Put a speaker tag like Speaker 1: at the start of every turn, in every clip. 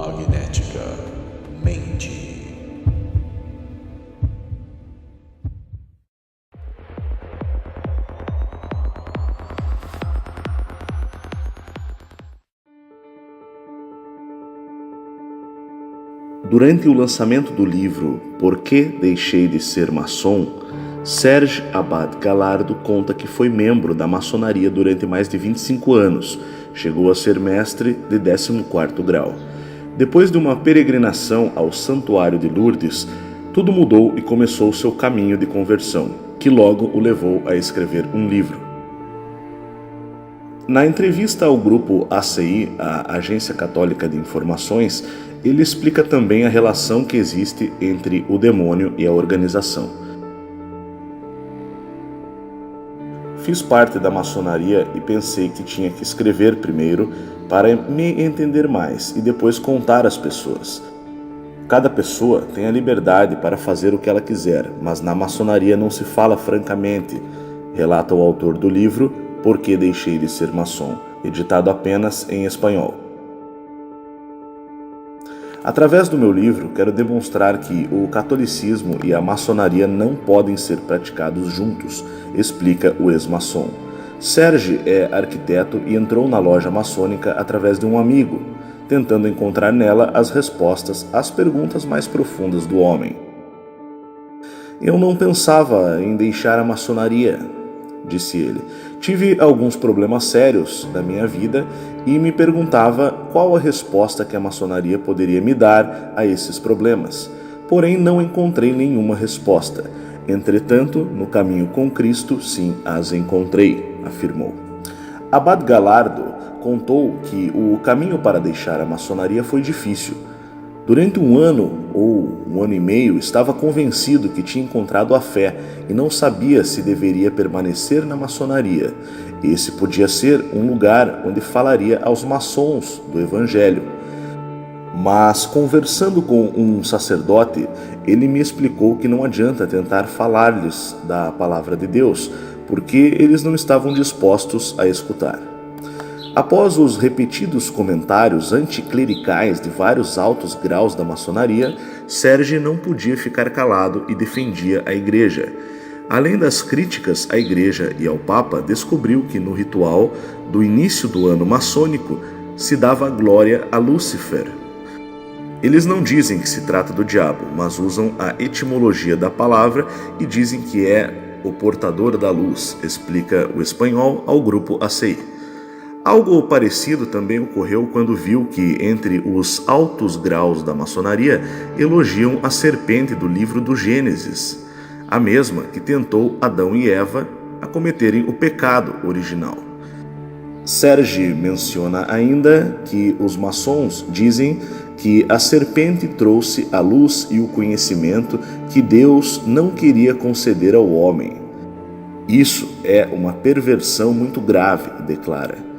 Speaker 1: Magnética Mente.
Speaker 2: Durante o lançamento do livro Por que Deixei de Ser Maçom, Serge Abad Galardo conta que foi membro da maçonaria durante mais de 25 anos, chegou a ser mestre de 14º grau. Depois de uma peregrinação ao Santuário de Lourdes, tudo mudou e começou seu caminho de conversão, que logo o levou a escrever um livro. Na entrevista ao grupo ACI, a Agência Católica de Informações, ele explica também a relação que existe entre o demônio e a organização. Fiz parte da maçonaria e pensei que tinha que escrever primeiro para me entender mais e depois contar às pessoas. Cada pessoa tem a liberdade para fazer o que ela quiser, mas na maçonaria não se fala francamente, relata o autor do livro Por que Deixei de Ser Maçom, editado apenas em espanhol. Através do meu livro, quero demonstrar que o catolicismo e a maçonaria não podem ser praticados juntos, explica o ex-maçom. Serge é arquiteto e entrou na loja maçônica através de um amigo, tentando encontrar nela as respostas às perguntas mais profundas do homem. Eu não pensava em deixar a maçonaria, disse ele. Tive alguns problemas sérios da minha vida e me perguntava qual a resposta que a maçonaria poderia me dar a esses problemas. Porém, não encontrei nenhuma resposta. Entretanto, no caminho com Cristo, sim, as encontrei, afirmou. Abad Galardo contou que o caminho para deixar a maçonaria foi difícil. Durante um ano ou um ano e meio, estava convencido que tinha encontrado a fé e não sabia se deveria permanecer na maçonaria. Esse podia ser um lugar onde falaria aos maçons do Evangelho. Mas, conversando com um sacerdote, ele me explicou que não adianta tentar falar-lhes da palavra de Deus, porque eles não estavam dispostos a escutar. Após os repetidos comentários anticlericais de vários altos graus da maçonaria, Serge não podia ficar calado e defendia a igreja. Além das críticas à igreja e ao Papa, descobriu que no ritual do início do ano maçônico se dava glória a Lúcifer. Eles não dizem que se trata do diabo, mas usam a etimologia da palavra e dizem que é o portador da luz, explica o espanhol ao grupo ACI. Algo parecido também ocorreu quando viu que, entre os altos graus da maçonaria, elogiam a serpente do livro do Gênesis, a mesma que tentou Adão e Eva a cometerem o pecado original. Serge menciona ainda que os maçons dizem que a serpente trouxe a luz e o conhecimento que Deus não queria conceder ao homem. Isso é uma perversão muito grave, declara.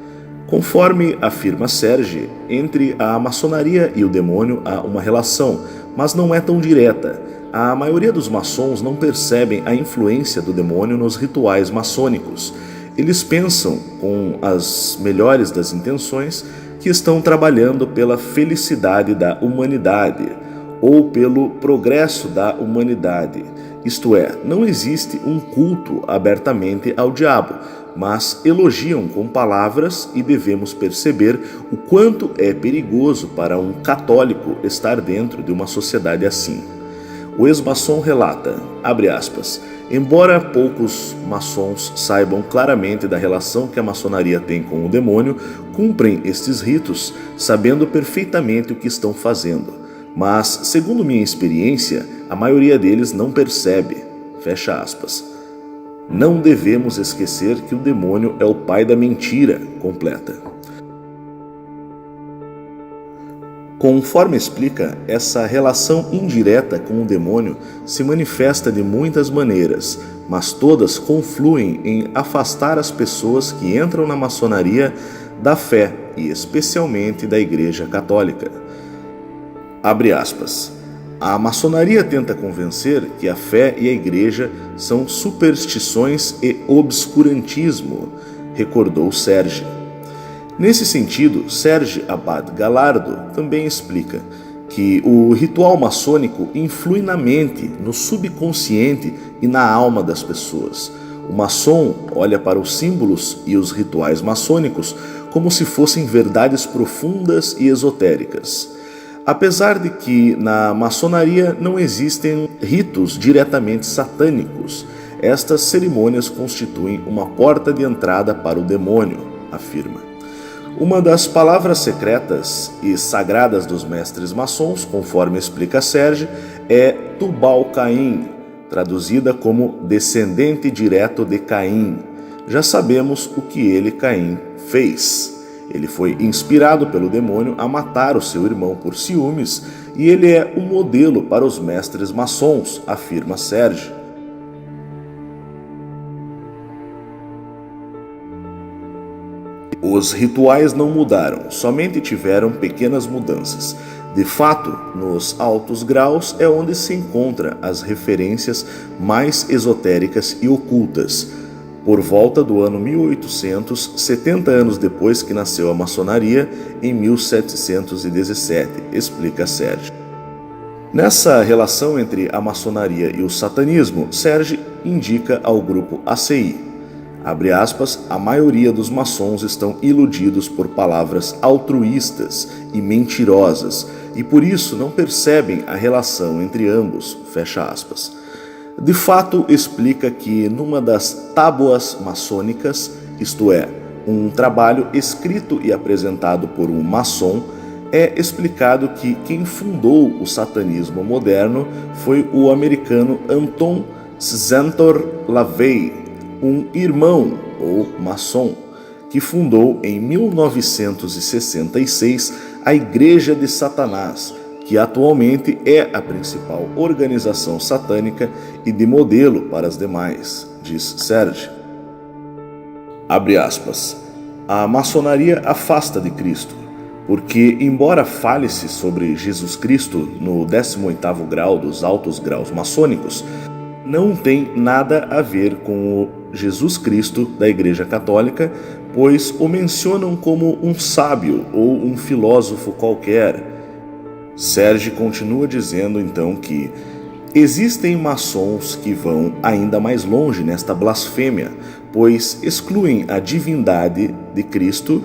Speaker 2: Conforme afirma Serge, entre a maçonaria e o demônio há uma relação, mas não é tão direta. A maioria dos maçons não percebem a influência do demônio nos rituais maçônicos. Eles pensam, com as melhores das intenções, que estão trabalhando pela felicidade da humanidade ou pelo progresso da humanidade. Isto é, não existe um culto abertamente ao diabo, mas elogiam com palavras e devemos perceber o quanto é perigoso para um católico estar dentro de uma sociedade assim. O ex-maçom relata, abre aspas, embora poucos maçons saibam claramente da relação que a maçonaria tem com o demônio, cumprem estes ritos sabendo perfeitamente o que estão fazendo. Mas, segundo minha experiência, a maioria deles não percebe, fecha aspas. Não devemos esquecer que o demônio é o pai da mentira, completa. Conforme explica, essa relação indireta com o demônio se manifesta de muitas maneiras, mas todas confluem em afastar as pessoas que entram na maçonaria da fé e especialmente da Igreja Católica. Abre aspas. A maçonaria tenta convencer que a fé e a igreja são superstições e obscurantismo, recordou Serge. Nesse sentido, Serge Abad Galardo também explica que o ritual maçônico influi na mente, no subconsciente e na alma das pessoas. O maçom olha para os símbolos e os rituais maçônicos como se fossem verdades profundas e esotéricas. Apesar de que na maçonaria não existem ritos diretamente satânicos, estas cerimônias constituem uma porta de entrada para o demônio, afirma. Uma das palavras secretas e sagradas dos mestres maçons, conforme explica Serge, é Tubal-Caim, traduzida como descendente direto de Caim. Já sabemos o que ele, Caim, fez. Ele foi inspirado pelo demônio a matar o seu irmão por ciúmes e ele é um modelo para os mestres maçons, afirma Serge. Os rituais não mudaram, somente tiveram pequenas mudanças. De fato, nos altos graus é onde se encontram as referências mais esotéricas e ocultas. Por volta do ano 1800, 70 anos depois que nasceu a maçonaria, em 1717, explica Serge. Nessa relação entre a maçonaria e o satanismo, Serge indica ao grupo ACI. Abre aspas, a maioria dos maçons estão iludidos por palavras altruístas e mentirosas e por isso não percebem a relação entre ambos, fecha aspas. De fato, explica que numa das tábuas maçônicas, isto é, um trabalho escrito e apresentado por um maçom, é explicado que quem fundou o satanismo moderno foi o americano Anton Czantor LaVey, um irmão ou maçom, que fundou em 1966 a Igreja de Satanás, que atualmente é a principal organização satânica e de modelo para as demais, diz Serge. Abre aspas. A maçonaria afasta de Cristo, porque, embora fale-se sobre Jesus Cristo no 18º grau dos altos graus maçônicos, não tem nada a ver com o Jesus Cristo da Igreja Católica, pois o mencionam como um sábio ou um filósofo qualquer. Serge continua dizendo então que existem maçons que vão ainda mais longe nesta blasfêmia, pois excluem a divindade de Cristo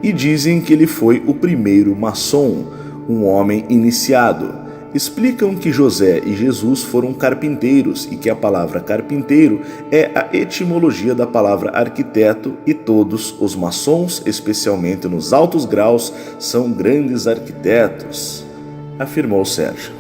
Speaker 2: e dizem que ele foi o primeiro maçom, um homem iniciado. Explicam que José e Jesus foram carpinteiros e que a palavra carpinteiro é a etimologia da palavra arquiteto e todos os maçons, especialmente nos altos graus, são grandes arquitetos, afirmou Serge.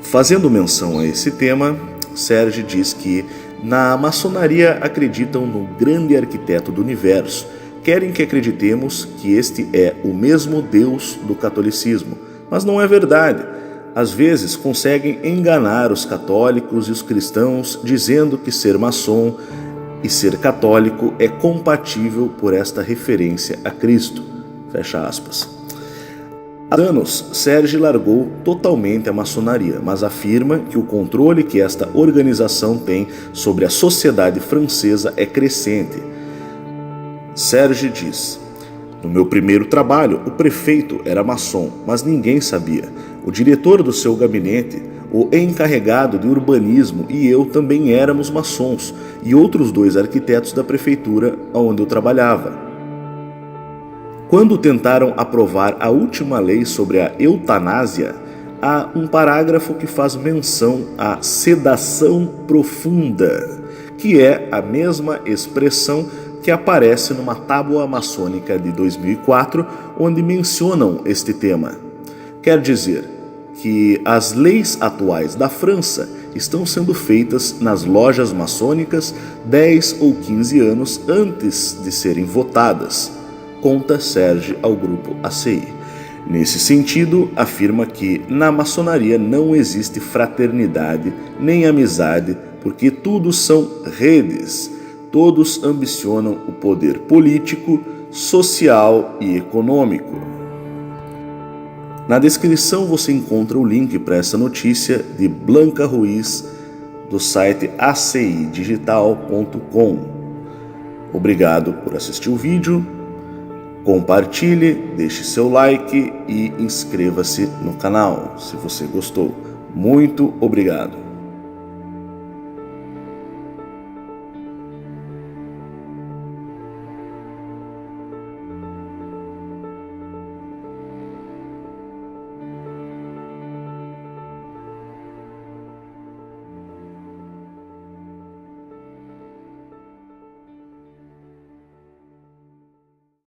Speaker 2: Fazendo menção a esse tema, Serge diz que na maçonaria acreditam no grande arquiteto do universo, querem que acreditemos que este é o mesmo Deus do catolicismo, mas não é verdade. Às vezes conseguem enganar os católicos e os cristãos dizendo que ser maçom e ser católico é compatível por esta referência a Cristo. Fecha aspas. Há anos, Serge largou totalmente a maçonaria, mas afirma que o controle que esta organização tem sobre a sociedade francesa é crescente. Serge diz: no meu primeiro trabalho, o prefeito era maçom, mas ninguém sabia. O diretor do seu gabinete, o encarregado de urbanismo e eu também éramos maçons, e outros 2 arquitetos da prefeitura onde eu trabalhava. Quando tentaram aprovar a última lei sobre a eutanásia, há um parágrafo que faz menção à sedação profunda, que é a mesma expressão que aparece numa tábua maçônica de 2004, onde mencionam este tema. Quer dizer que as leis atuais da França estão sendo feitas nas lojas maçônicas 10 ou 15 anos antes de serem votadas, conta Serge ao grupo ACI. Nesse sentido, afirma que na maçonaria não existe fraternidade nem amizade, porque tudo são redes. Todos ambicionam o poder político, social e econômico. Na descrição você encontra o link para essa notícia de Blanca Ruiz, do site acidigital.com. Obrigado por assistir o vídeo. Compartilhe, deixe seu like e inscreva-se no canal se você gostou. Muito obrigado!